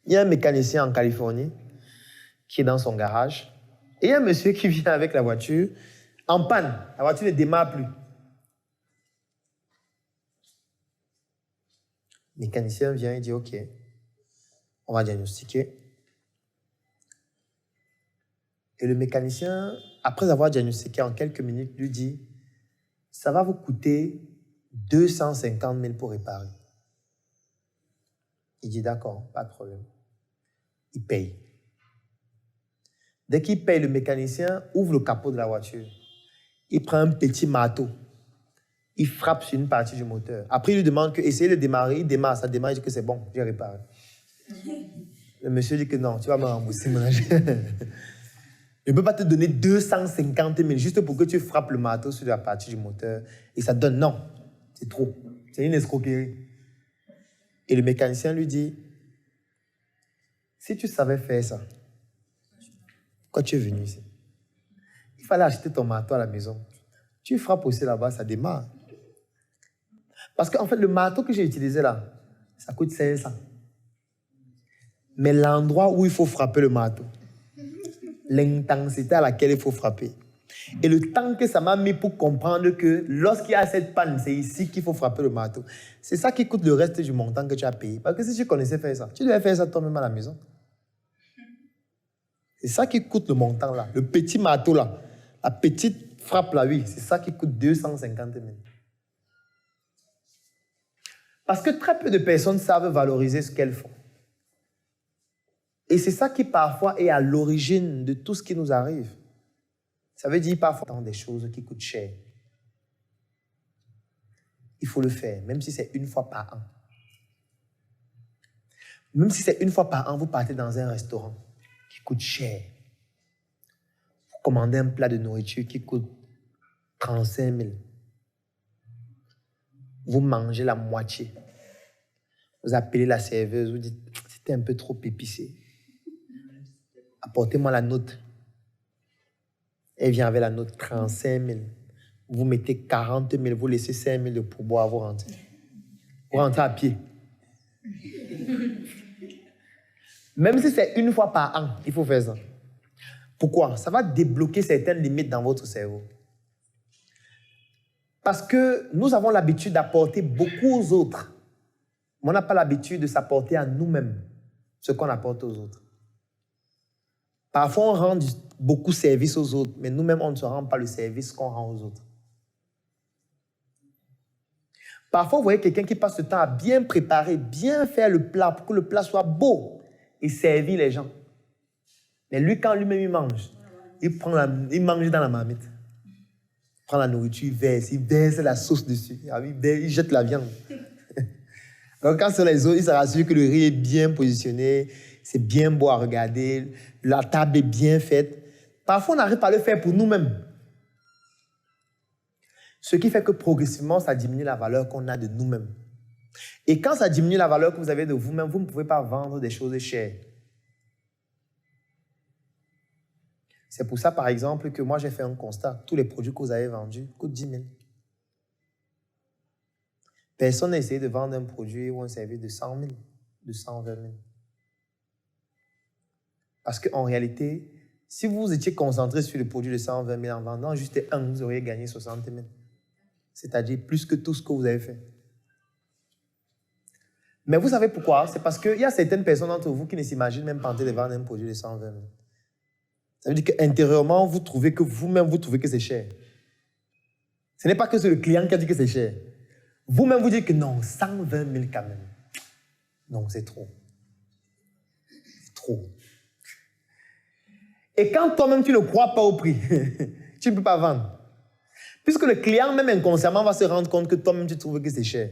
Il y a un mécanicien en Californie qui est dans son garage. Et il y a un monsieur qui vient avec la voiture en panne. La voiture ne démarre plus. Le mécanicien vient et dit, OK, on va diagnostiquer. Et le mécanicien, après avoir diagnostiqué en quelques minutes, lui dit, ça va vous coûter 250 000 pour réparer. Il dit, d'accord, pas de problème. Il paye. Dès qu'il paye, le mécanicien ouvre le capot de la voiture. Il prend un petit marteau. Il frappe sur une partie du moteur. Après, il lui demande d'essayer de démarrer. Il démarre, ça démarre, il dit que c'est bon, j'ai réparé. Le monsieur dit que non, tu vas me rembourser mon argent. Je ne peux pas te donner 250 000 juste pour que tu frappes le marteau sur la partie du moteur. Et ça donne non. C'est trop. C'est une escroquerie. Et le mécanicien lui dit, si tu savais faire ça, pourquoi tu es venu ici? Il fallait acheter ton marteau à la maison. Tu frappes aussi là-bas, ça démarre. Parce qu'en fait, le marteau que j'ai utilisé là, ça coûte 500. Mais l'endroit où il faut frapper le marteau, l'intensité à laquelle il faut frapper, et le temps que ça m'a mis pour comprendre que lorsqu'il y a cette panne, c'est ici qu'il faut frapper le marteau. C'est ça qui coûte le reste du montant que tu as payé. Parce que si tu connaissais faire ça, tu devais faire ça toi-même à la maison. C'est ça qui coûte le montant là. Le petit marteau là, la petite frappe là, oui, c'est ça qui coûte 250 000. Parce que très peu de personnes savent valoriser ce qu'elles font. Et c'est ça qui parfois est à l'origine de tout ce qui nous arrive. Ça veut dire parfois dans des choses qui coûtent cher. Il faut le faire, même si c'est une fois par an. Même si c'est une fois par an, vous partez dans un restaurant qui coûte cher. Vous commandez un plat de nourriture qui coûte 35 000. Vous mangez la moitié. Vous appelez la serveuse, vous dites, c'était un peu trop épicé. Apportez-moi la note. Elle vient avec la note 35 000. Vous mettez 40 000, vous laissez 5 000 de pourboire, vous rentrez. Vous rentrez à pied. Même si c'est une fois par an, il faut faire ça. Pourquoi? Ça va débloquer certaines limites dans votre cerveau. Parce que nous avons l'habitude d'apporter beaucoup aux autres. Mais on n'a pas l'habitude de s'apporter à nous-mêmes ce qu'on apporte aux autres. Parfois, on rend beaucoup de service aux autres, mais nous-mêmes, on ne se rend pas le service qu'on rend aux autres. Parfois, vous voyez quelqu'un qui passe le temps à bien préparer, bien faire le plat pour que le plat soit beau et servir les gens. Mais lui, quand lui-même il mange, il mange dans la marmite. Il prend la nourriture, il verse la sauce dessus, il jette la viande. Donc, quand sur les autres, il se rassure que le riz est bien positionné, c'est bien beau à regarder, la table est bien faite. Parfois, on n'arrive pas à le faire pour nous-mêmes. Ce qui fait que progressivement, ça diminue la valeur qu'on a de nous-mêmes. Et quand ça diminue la valeur que vous avez de vous-même, vous ne pouvez pas vendre des choses chères. C'est pour ça, par exemple, que moi, j'ai fait un constat. Tous les produits que vous avez vendus coûtent 10 000. Personne n'a essayé de vendre un produit ou un service de 100 000, de 120 000. Parce qu'en réalité, si vous étiez concentré sur le produit de 120 000 en vendant juste un, vous auriez gagné 60 000. C'est-à-dire plus que tout ce que vous avez fait. Mais vous savez pourquoi? C'est parce qu'il y a certaines personnes d'entre vous qui ne s'imaginent même pas tenter de vendre un produit de 120 000. Ça veut dire qu'intérieurement, vous trouvez que vous-même, vous trouvez que c'est cher. Ce n'est pas que c'est le client qui a dit que c'est cher. Vous-même, vous dites que non, 120 000 quand même. Non, c'est trop. C'est trop. Et quand toi-même, tu ne crois pas au prix, tu ne peux pas vendre. Puisque le client, même inconsciemment, va se rendre compte que toi-même, tu trouves que c'est cher.